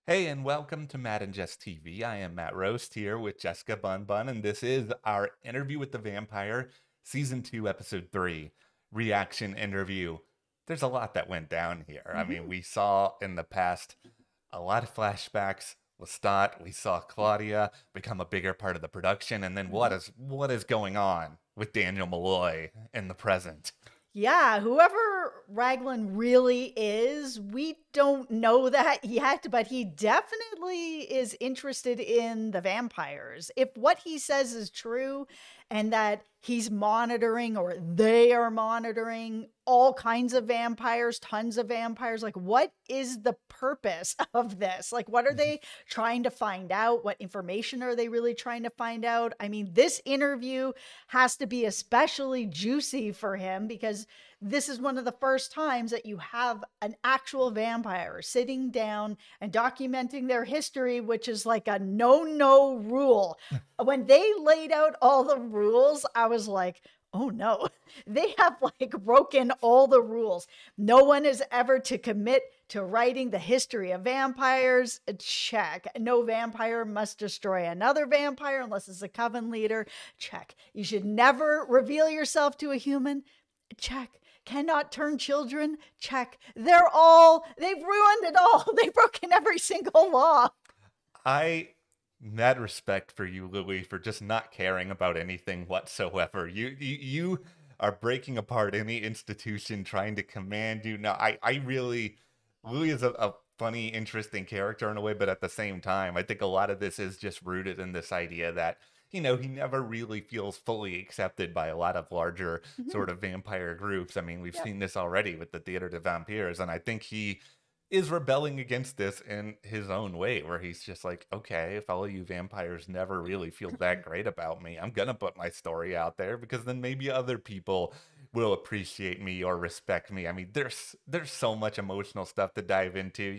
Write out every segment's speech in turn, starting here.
Hey, and welcome to Matt and Jess TV. I am Matt Roast here with Jessica Bun Bun, and this is our interview with the vampire, season 2, episode 3, reaction interview. There's a lot that went down here. I mean, Mhm. we saw in the past a lot of flashbacks. Lestat, we saw Claudia become a bigger part of the production, and then what Mhm. is going on with Daniel Malloy in the present? Yeah, whoever Raglan really is, we don't know that yet, but he definitely is interested in the vampires. If what he says is true and that he's monitoring or they are monitoring all kinds of vampires, tons of vampires, like what is the purpose of this? Like, what are they trying to find out? What information are they really trying to find out? I mean, this interview has to be especially juicy for him because this is one of the first times that you have an actual vampire sitting down and documenting their history, which is like a no rule. When they laid out all the rules, I was like, oh no, they have like broken all the rules. No one is ever to commit to writing the history of vampires. Check. No vampire must destroy another vampire unless it's a coven leader. Check. You should never reveal yourself to a human. Check. Cannot turn children. Check. They've ruined it all. They've broken every single law. I mad respect for you, Louis, for just not caring about anything whatsoever. You are breaking apart any institution trying to command you. No, I really Louis is a funny, interesting character in a way, but at the same time, I think a lot of this is just rooted in this idea that he never really feels fully accepted by a lot of larger Mhm. sort of vampire groups. I mean, we've Yep. seen this already with the Theater de Vampires, and I think he is rebelling against this in his own way, where he's just like, okay, if all of you vampires never really feel that great about me, I'm gonna put my story out there because then maybe other people will appreciate me or respect me. I mean, there's so much emotional stuff to dive into.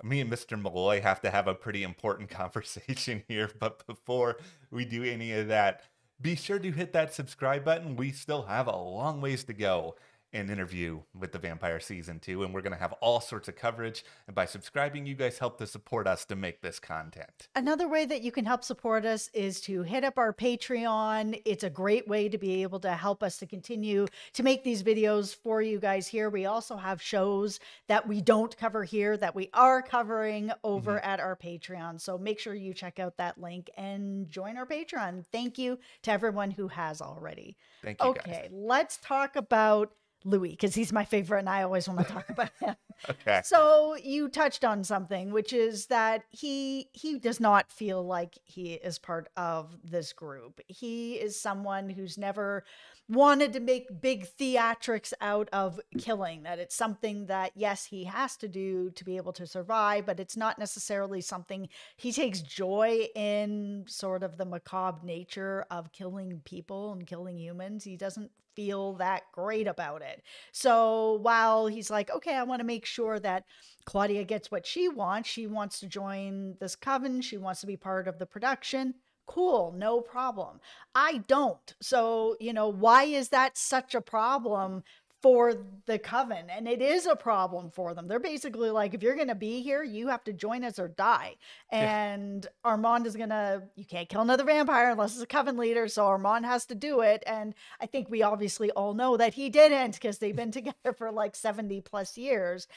Me and Mr. Malloy have to have a pretty important conversation here, but before we do any of that, be sure to hit that subscribe button. We still have a long ways to go an interview with the Vampire Season 2, and we're going to have all sorts of coverage. And by subscribing, you guys help to support us to make this content. Another way that you can help support us is to hit up our Patreon. It's a great way to be able to help us to continue to make these videos for you guys here. We also have shows that we don't cover here that we are covering over Mhm. at our Patreon. So make sure you check out that link and join our Patreon. Thank you to everyone who has already. Thank you guys. Okay, let's talk about Louis because he's my favorite and I always want to talk about him. Okay. So you touched on something, which is that he does not feel like he is part of this group. He is someone who's never wanted to make big theatrics out of killing, that it's something that yes, he has to do to be able to survive, but it's not necessarily something he takes joy in, sort of the macabre nature of killing people and killing humans. He doesn't feel that great about it. So while he's like, okay, I want to make sure that Claudia gets what she wants to join this coven, she wants to be part of the production. Cool, no problem. I don't. So, why is that such a problem for the coven? And it is a problem for them. They're basically like, if you're going to be here, you have to join us or die. Yeah. And Armand is going to, you can't kill another vampire unless it's a coven leader. So Armand has to do it. And I think we obviously all know that he didn't because they've been together for like 70 plus years.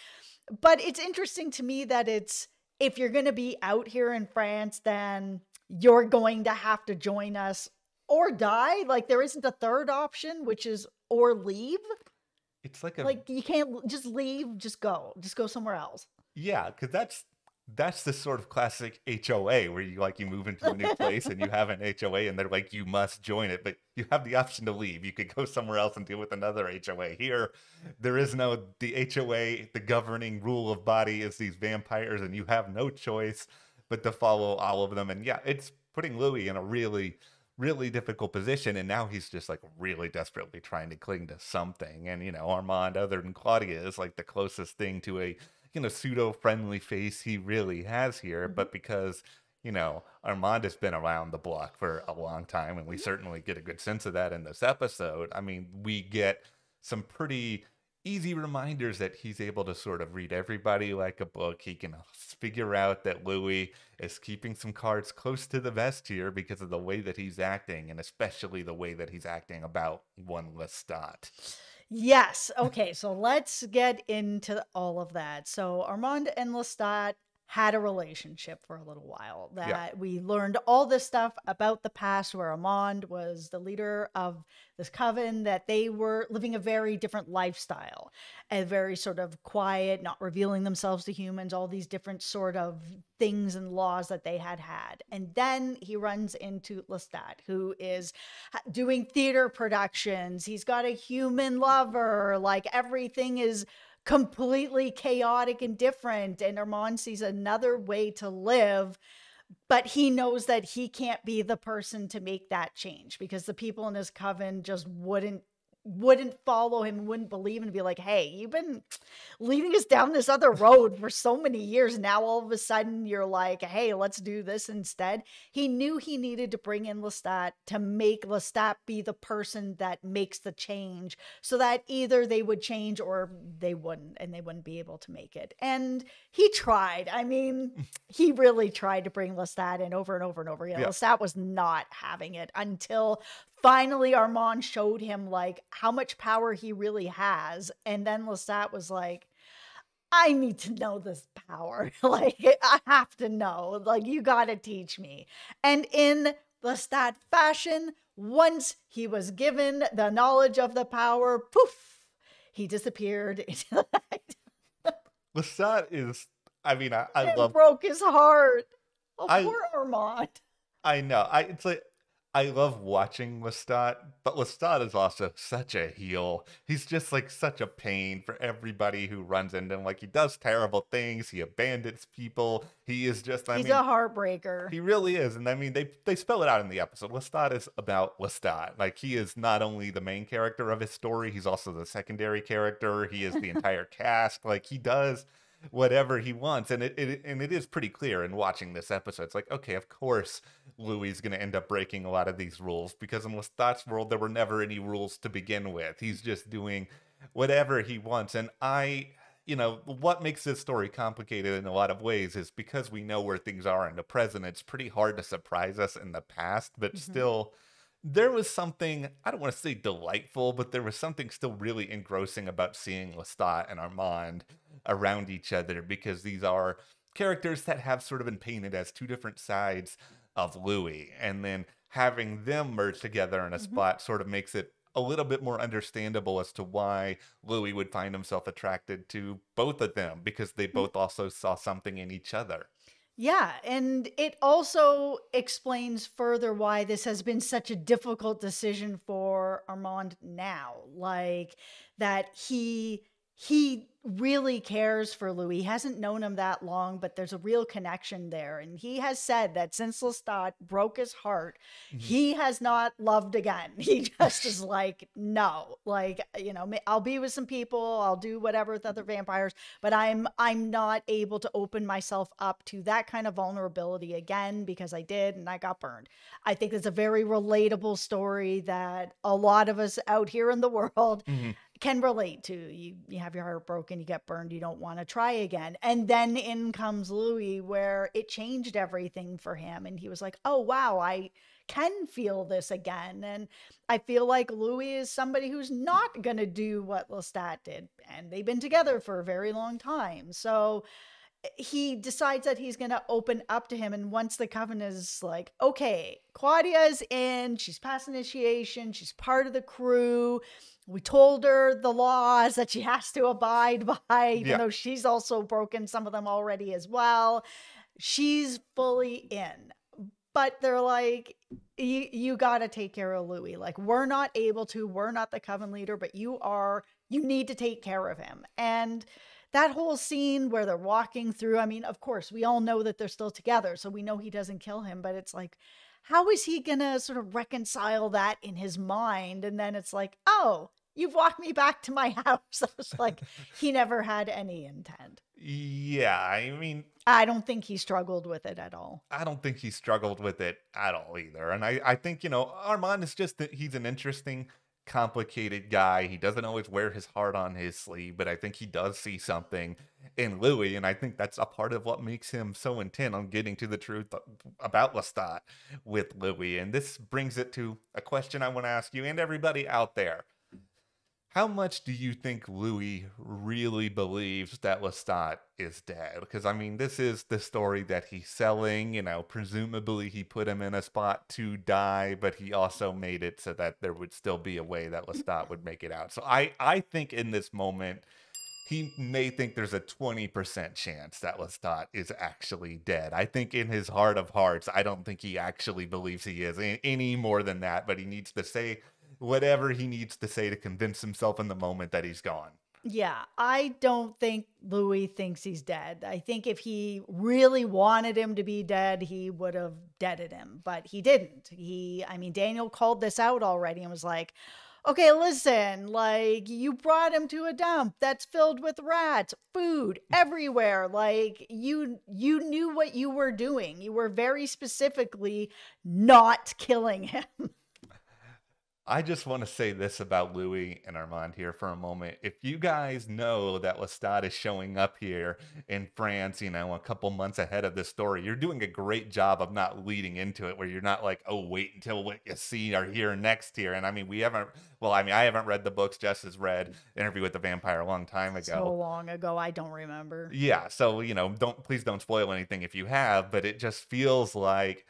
But it's interesting to me that if you're going to be out here in France, then you're going to have to join us or die. Like there isn't a third option, which is or leave. It's like a Like you can't just leave, just go somewhere else. Yeah, because that's the sort of classic HOA where you move into a new place and you have an HOA and they're like you must join it, but you have the option to leave. You could go somewhere else and deal with another HOA. Here, there is no the HOA. The governing rule of body is these vampires, and you have no choice but to follow all of them. And yeah, it's putting Louis in a really difficult position, and now he's just like really desperately trying to cling to something. And Armand, other than Claudia, is like the closest thing to a pseudo friendly face he really has here. Mhm. But because Armand has been around the block for a long time, and we Mhm. certainly get a good sense of that in this episode. I mean, we get some pretty easy reminders that he's able to sort of read everybody like a book. He can figure out that Louis is keeping some cards close to the vest here because of the way that he's acting, and especially the way that he's acting about one Lestat. Yes. Okay. So let's get into all of that. So Armand and Lestat had a relationship for a little while Yeah. that we learned all this stuff about the past where Armand was the leader of this coven, that they were living a very different lifestyle, a very sort of quiet, not revealing themselves to humans, all these different sort of things and laws that they had had. And then he runs into Lestat, who is doing theater productions. He's got a human lover, like everything is completely chaotic and different. And Armand sees another way to live, but he knows that he can't be the person to make that change because the people in his coven just wouldn't follow him, wouldn't believe, and be like, hey, you've been leading us down this other road for so many years. Now all of a sudden you're like, hey, let's do this instead. He knew he needed to bring in Lestat to make Lestat be the person that makes the change, so that either they would change or they wouldn't, and they wouldn't be able to make it. And he tried. I mean, he really tried to bring Lestat in over and over and over again. Yeah. Lestat was not having it until finally Armand showed him like how much power he really has. And then Lestat was like, I need to know this power. Like, I have to know. Like, you got to teach me. And in Lestat fashion, once he was given the knowledge of the power, poof, he disappeared into the night. Lestat is, I mean, I love... broke his heart. Oh, poor Armand. I know. It's like, I love watching Lestat, but Lestat is also such a heel. He's just like such a pain for everybody who runs into him. Like, he does terrible things. He abandons people. He is just, he's a heartbreaker. He really is. And I mean, they spell it out in the episode. Lestat is about Lestat. Like, he is not only the main character of his story, he's also the secondary character. He is the entire cast. Like, he does whatever he wants, and it is pretty clear in watching this episode. It's like, okay, of course Louis is going to end up breaking a lot of these rules, because in Lestat's world there were never any rules to begin with. He's just doing whatever he wants. And what makes this story complicated in a lot of ways is because we know where things are in the present, it's pretty hard to surprise us in the past, but still there was something, I don't want to say delightful, but there was something still really engrossing about seeing Lestat and Armand around each other, because these are characters that have sort of been painted as two different sides of Louis, and then having them merge together in a spot sort of makes it a little bit more understandable as to why Louis would find himself attracted to both of them, because they both also saw something in each other. Yeah, and it also explains further why this has been such a difficult decision for Armand now. Like, that he really cares for Louis. He hasn't known him that long, but there's a real connection there. And he has said that since Lestat broke his heart, he has not loved again. He just is like, no, like, I'll be with some people, I'll do whatever with other vampires, but I'm not able to open myself up to that kind of vulnerability again, because I did, and I got burned. I think it's a very relatable story that a lot of us out here in the world can relate to. You have your heart broken, you get burned, you don't want to try again. And then in comes Louis, where it changed everything for him. And he was like, oh, wow, I can feel this again. And I feel like Louis is somebody who's not going to do what Lestat did. And they've been together for a very long time. So he decides that he's going to open up to him. And once the coven is like, okay, Claudia's in, she's past initiation, she's part of the crew. We told her the laws that she has to abide by, even though she's also broken some of them already as well. She's fully in. But they're like, you got to take care of Louis. Like, we're not the coven leader, but you need to take care of him. And that whole scene where they're walking through, I mean, of course, we all know that they're still together, so we know he doesn't kill him, but it's like, how is he going to sort of reconcile that in his mind? And then it's like, oh, you've walked me back to my house. I was like, he never had any intent. Yeah, I mean, I don't think he struggled with it at all. I don't think he struggled with it at all either. And I think, Armand is just that he's an interesting complicated guy. He doesn't always wear his heart on his sleeve, but I think he does see something in Louis, and I think that's a part of what makes him so intent on getting to the truth about Lestat with Louis. And this brings it to a question I want to ask you and everybody out there. How much do you think Louis really believes that Lestat is dead? Because, I mean, this is the story that he's selling. You know, presumably he put him in a spot to die, but he also made it so that there would still be a way that Lestat would make it out. So I think in this moment, he may think there's a 20% chance that Lestat is actually dead. I think in his heart of hearts, I don't think he actually believes he is any more than that, but he needs to say whatever he needs to say to convince himself in the moment that he's gone. Yeah, I don't think Louis thinks he's dead. I think if he really wanted him to be dead, he would have deaded him, but he didn't. I mean, Daniel called this out already and was like, okay, listen, like, you brought him to a dump that's filled with rats, food everywhere. Like, you knew what you were doing. You were very specifically not killing him. I just want to say this about Louis and Armand here for a moment. If you guys know that Lestat is showing up here in France, you know, a couple months ahead of this story, you're doing a great job of not leading into it, where you're not like, oh, wait until what you see or hear next here. And I mean, I haven't read the books. Jess has read Interview with the Vampire a long time ago. So long ago, I don't remember. Yeah, so, you know, please don't spoil anything if you have, but it just feels like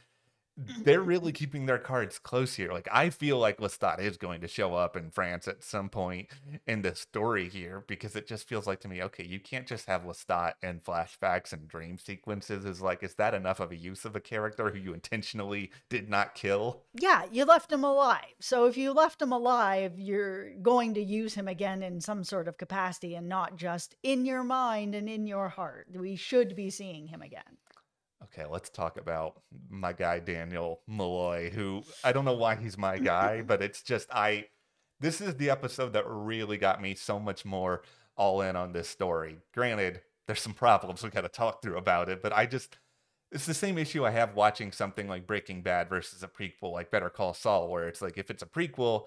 they're really keeping their cards close here. Like, I feel like Lestat is going to show up in France at some point in the story here, because it just feels like to me, okay, you can't just have Lestat in flashbacks and dream sequences. Is that enough of a use of a character who you intentionally did not kill? Yeah, you left him alive. So if you left him alive, you're going to use him again in some sort of capacity and not just in your mind and in your heart. We should be seeing him again. Okay, let's talk about my guy, Daniel Malloy, who I don't know why he's my guy, but it's just, this is the episode that really got me so much more all in on this story. Granted, there's some problems we got to talk through about it, but it's the same issue I have watching something like Breaking Bad versus a prequel like Better Call Saul, where it's like, if it's a prequel,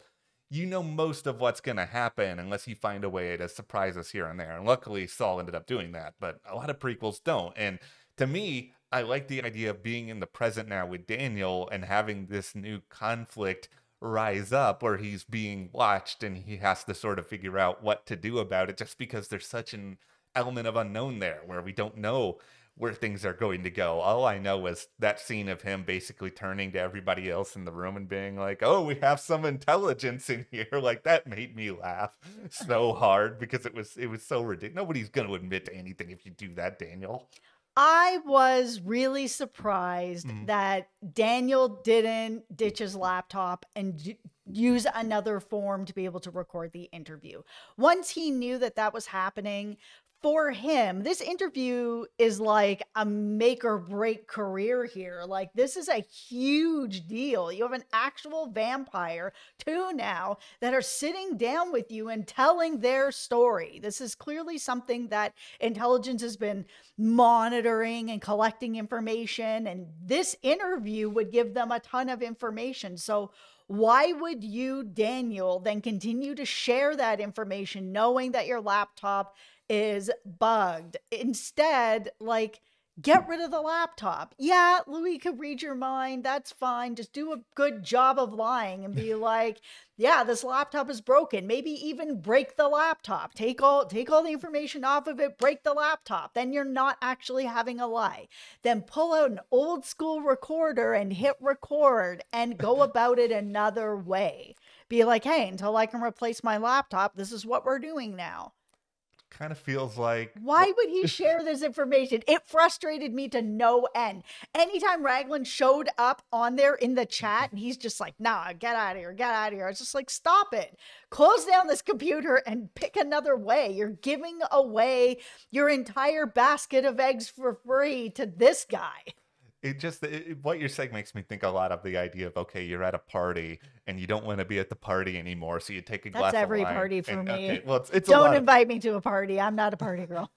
you know most of what's going to happen unless you find a way to surprise us here and there. And luckily, Saul ended up doing that, but a lot of prequels don't. And to me, I like the idea of being in the present now with Daniel and having this new conflict rise up where he's being watched and he has to sort of figure out what to do about it, just because there's such an element of unknown there where we don't know where things are going to go. All I know is that scene of him basically turning to everybody else in the room and being like, oh, we have some intelligence in here. Like, that made me laugh so hard because it was so ridiculous. Nobody's going to admit to anything if you do that, Daniel. I was really surprised that Daniel didn't ditch his laptop and use another form to be able to record the interview. Once he knew that that was happening, for him, this interview is like a make or break career here. Like, this is a huge deal. You have an actual vampire, two now, that are sitting down with you and telling their story. This is clearly something that intelligence has been monitoring and collecting information, and this interview would give them a ton of information. So why would you, Daniel, then continue to share that information knowing that your laptop is bugged? Instead, like, get rid of the laptop. Yeah, Louis could read your mind. That's fine. Just do a good job of lying and be like, yeah, this laptop is broken. Maybe even break the laptop. Take all the information off of it, break the laptop. Then you're not actually having a lie. Then pull out an old school recorder and hit record and go about it another way. Be like, hey, until I can replace my laptop, this is what we're doing now. Kind of feels like, why would he share this information? It frustrated me to no end. Anytime Raglan showed up on there in the chat and he's just like, nah, get out of here, get out of here. I was just like, stop it. Close down this computer and pick another way. You're giving away your entire basket of eggs for free to this guy. What you're saying makes me think a lot of the idea of, okay, you're at a party and you don't want to be at the party anymore, so you take a glass of wine. That's every party for me. Okay, well, it's Don't invite me to a party. I'm not a party girl.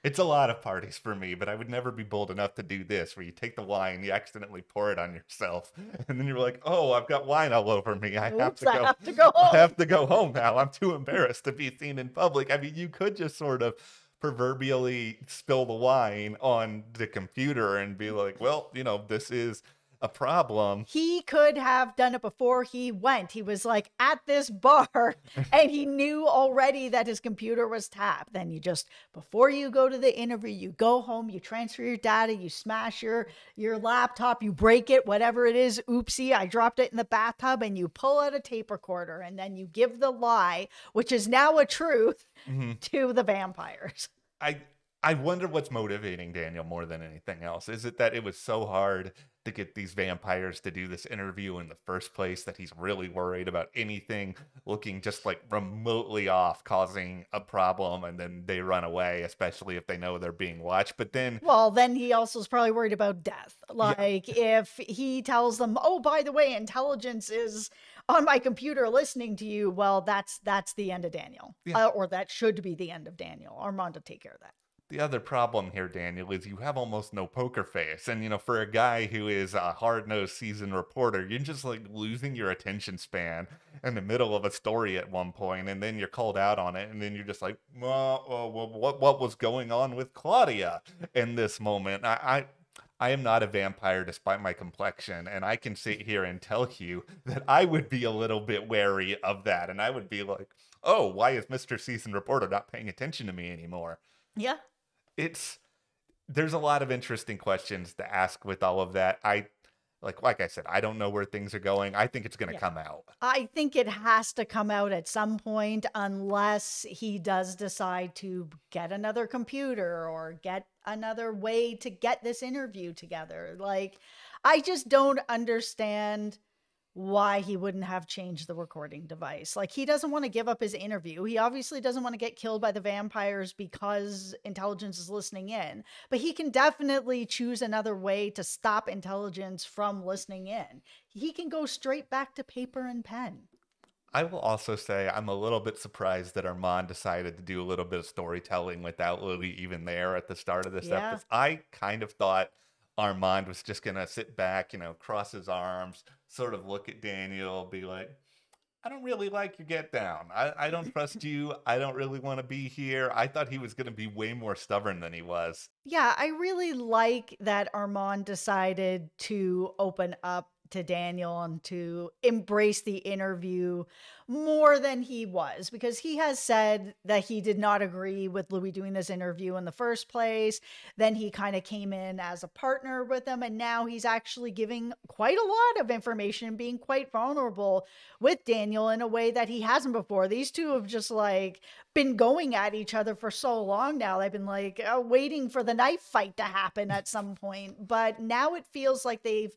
It's a lot of parties for me, but I would never be bold enough to do this, where you take the wine, you accidentally pour it on yourself, and then you're like, "Oh, I've got wine all over me. Oops, I have to go I home. have to go home now. I'm too embarrassed to be seen in public." I mean, you could just sort of proverbially spill the wine on the computer and be like, "Well, this is a problem." He could have done it before he went. He was like at this bar and he knew already that his computer was tapped. Then you just, before you go to the interview, you go home, you transfer your data, you smash your laptop, you break it, whatever it is. Oopsie, I dropped it in the bathtub, and you pull out a tape recorder and then you give the lie, which is now a truth, Mhm. to the vampires. I I wonder what's motivating Daniel more than anything else. Is it that it was so hard to get these vampires to do this interview in the first place that he's really worried about anything looking just like remotely off causing a problem, and then they run away, especially if they know they're being watched. But then, Well, then he also is probably worried about death. yeah, Like, if he tells them, "Oh, by the way, intelligence is on my computer listening to you," well, that's the end of Daniel, yeah. or that should be the end of Daniel. Armand to take care of that. The other problem here, Daniel, is you have almost no poker face. And, for a guy who is a hard nosed seasoned reporter, you're just like losing your attention span in the middle of a story at one point, and then you're called out on it. And then you're just like, what was going on with Claudia in this moment? I am not a vampire despite my complexion, and I can sit here and tell you that I would be a little bit wary of that. And I would be like, oh, why is Mr. Seasoned Reporter not paying attention to me anymore? Yeah. It's There's a lot of interesting questions to ask with all of that. Like I said, I don't know where things are going. I think it's going to Yeah. come out. I think it has to come out at some point, unless he does decide to get another computer or get another way to get this interview together. Like, I just don't understand why he wouldn't have changed the recording device. Like, he doesn't want to give up his interview. He obviously doesn't want to get killed by the vampires because intelligence is listening in, but he can definitely choose another way to stop intelligence from listening in. He can go straight back to paper and pen. I will also say I'm a little bit surprised that Armand decided to do a little bit of storytelling without Lily even there at the start of this Yeah. episode. I kind of thought Armand was just going to sit back, cross his arms, sort of look at Daniel, be like, I don't really like your get down. I don't trust you. I don't really want to be here. I thought he was going to be way more stubborn than he was. Yeah, I really like that Armand decided to open up to Daniel and to embrace the interview more than he was, because he has said that he did not agree with Louis doing this interview in the first place. Then he kind of came in as a partner with him, and now he's actually giving quite a lot of information, being quite vulnerable with Daniel in a way that he hasn't before. These two have just like been going at each other for so long now. They've been like waiting for the knife fight to happen at some point, but now it feels like they've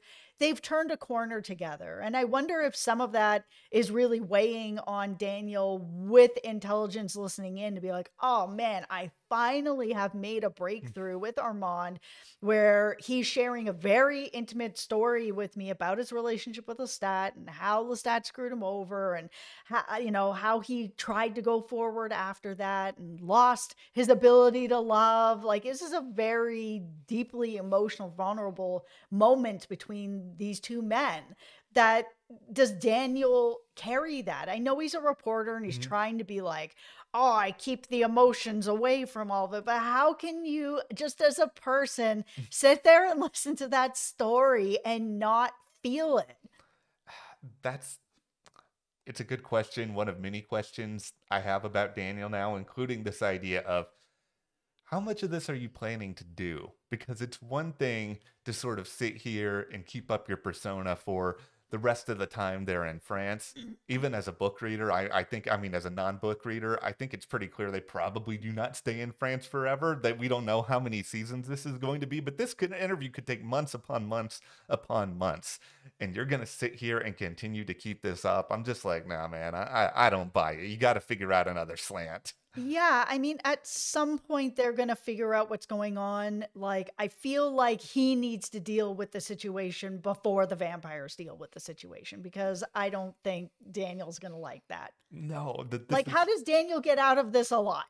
turned a corner together. And I wonder if some of that is really weighing on Daniel, with intelligence listening in, to be like, oh man, I finally have made a breakthrough with Armand, where he's sharing a very intimate story with me about his relationship with Lestat and how Lestat screwed him over, and how he tried to go forward after that and lost his ability to love. Like, this is a very deeply emotional, vulnerable moment between these two men. That, does Daniel carry that? I know he's a reporter and he's Mhm. trying to be like, oh, I keep the emotions away from all of it. But how can you, just as a person, sit there and listen to that story and not feel it? That's It's a good question, one of many questions I have about Daniel now, including this idea of how much of this are you planning to do? Because it's one thing to sort of sit here and keep up your persona for the rest of the time they're in France. Even as a book reader, I think, I mean, as a non book reader, I think it's pretty clear they probably do not stay in France forever. That we don't know how many seasons this is going to be, but interview could take months upon months upon months. And you're going to sit here and continue to keep this up. I'm just like, nah, man, I don't buy it. You got to figure out another slant. Yeah, I mean, at some point they're going to figure out what's going on. Like, I feel like he needs to deal with the situation before the vampires deal with the situation, because I don't think Daniel's going to like that. No, this Like, how is does Daniel get out of this alive?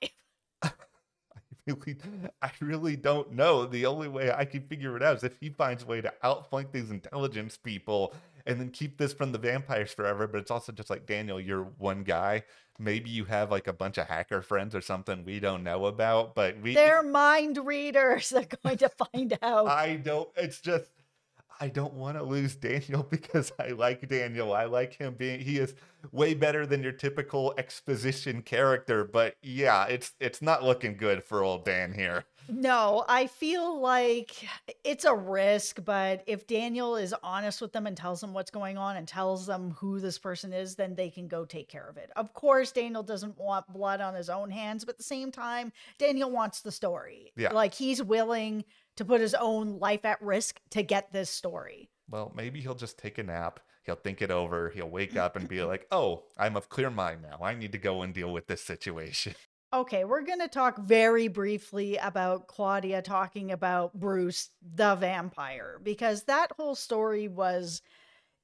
really, I really don't know. The only way I can figure it out is if he finds a way to outflank these intelligence people and then keep this from the vampires forever. But it's also just like, Daniel, you're one guy. Maybe you have like a bunch of hacker friends or something we don't know about, but They're mind readers. They're going to find out. I don't, it's just, I don't want to lose Daniel because I like Daniel. I like him he is way better than your typical exposition character. But yeah, it's not looking good for old Dan here. No, I feel like it's a risk, but if Daniel is honest with them and tells them what's going on and tells them who this person is, then they can go take care of it. Of course, Daniel doesn't want blood on his own hands, but at the same time, Daniel wants the story. Yeah. Like, he's willing to put his own life at risk to get this story. Well, maybe he'll just take a nap. He'll think it over. He'll wake up and be like, oh, I'm of clear mind now. I need to go and deal with this situation. Okay, we're going to talk very briefly about Claudia talking about Bruce the vampire, because that whole story was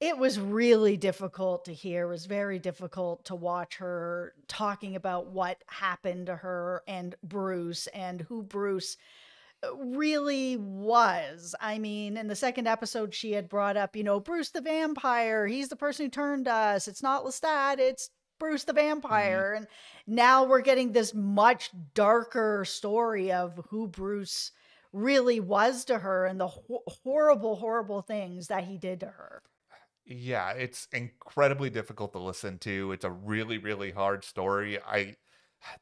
really difficult to hear. It was very difficult to watch her talking about what happened to her and Bruce and who Bruce really was. I mean, in the second episode, she had brought up, Bruce the vampire. He's the person who turned us. It's not Lestat. It's Bruce the vampire. And now we're getting this much darker story of who Bruce really was to her and the horrible, horrible things that he did to her. Yeah, it's incredibly difficult to listen to. It's a really, really hard story.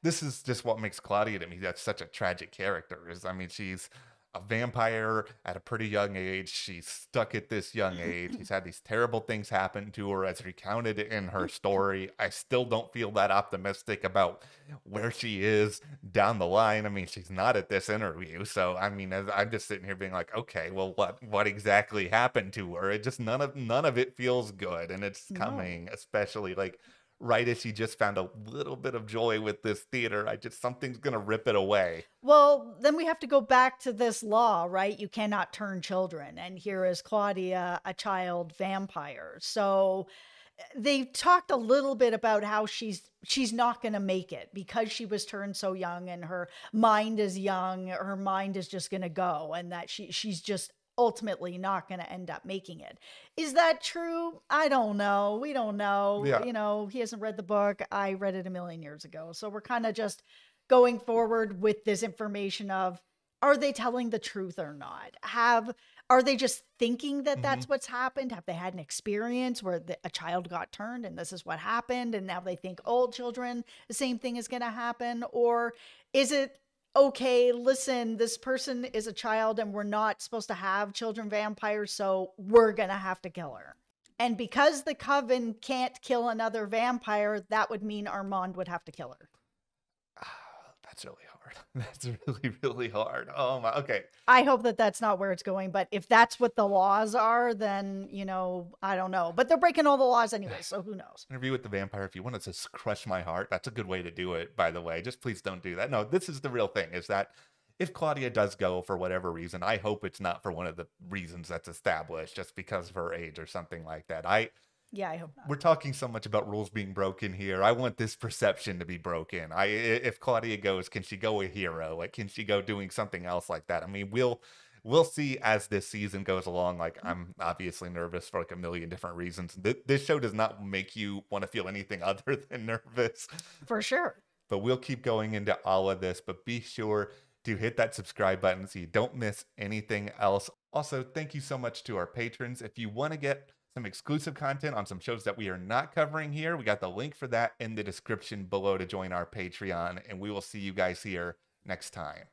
This is just what makes Claudia to me that's such a tragic character. She's a vampire at a pretty young age. She's stuck at this young age. She's had these terrible things happen to her as recounted in her story. I still don't feel that optimistic about where she is down the line. She's not at this interview. So, I'm just sitting here being like, okay, well, what exactly happened to her? It just, none of it feels good. And it's coming, especially like right as she just found a little bit of joy with this theater. Something's gonna rip it away. Well, then we have to go back to this law, right? You cannot turn children. And here is Claudia, a child vampire. So they talked a little bit about how she's not going to make it because she was turned so young and her mind is young. Her mind is just going to go, and that she's just ultimately not going to end up making it. Is that true? I don't know. We don't know. Yeah. He hasn't read the book. I read it a million years ago. So we're kind of just going forward with this information of, are they telling the truth or not? Are they just thinking that that's what's happened? Have they had an experience where a child got turned and this is what happened, and now they think old children, the same thing is going to happen? Or is it, okay, listen, this person is a child and we're not supposed to have children vampires, so we're going to have to kill her. And because the coven can't kill another vampire, that would mean Armand would have to kill her. That's really hard. That's really, really hard. Oh my, okay. I hope that that's not where it's going, but if that's what the laws are, then, I don't know. But they're breaking all the laws anyway, so who knows? Interview with the Vampire, if you want to just crush my heart, that's a good way to do it, by the way. Just please don't do that. No, this is the real thing, is that if Claudia does go for whatever reason, I hope it's not for one of the reasons that's established, just because of her age or something like that. Yeah, I hope not. We're talking so much about rules being broken here. I want this perception to be broken. If Claudia goes, can she go a hero? Like, can she go doing something else like that? We'll see as this season goes along. Like, I'm obviously nervous for like a million different reasons. This show does not make you want to feel anything other than nervous. For sure. But we'll keep going into all of this. But be sure to hit that subscribe button so you don't miss anything else. Also, thank you so much to our patrons. If you want to get some exclusive content on some shows that we are not covering here, we got the link for that in the description below to join our Patreon, and we will see you guys here next time.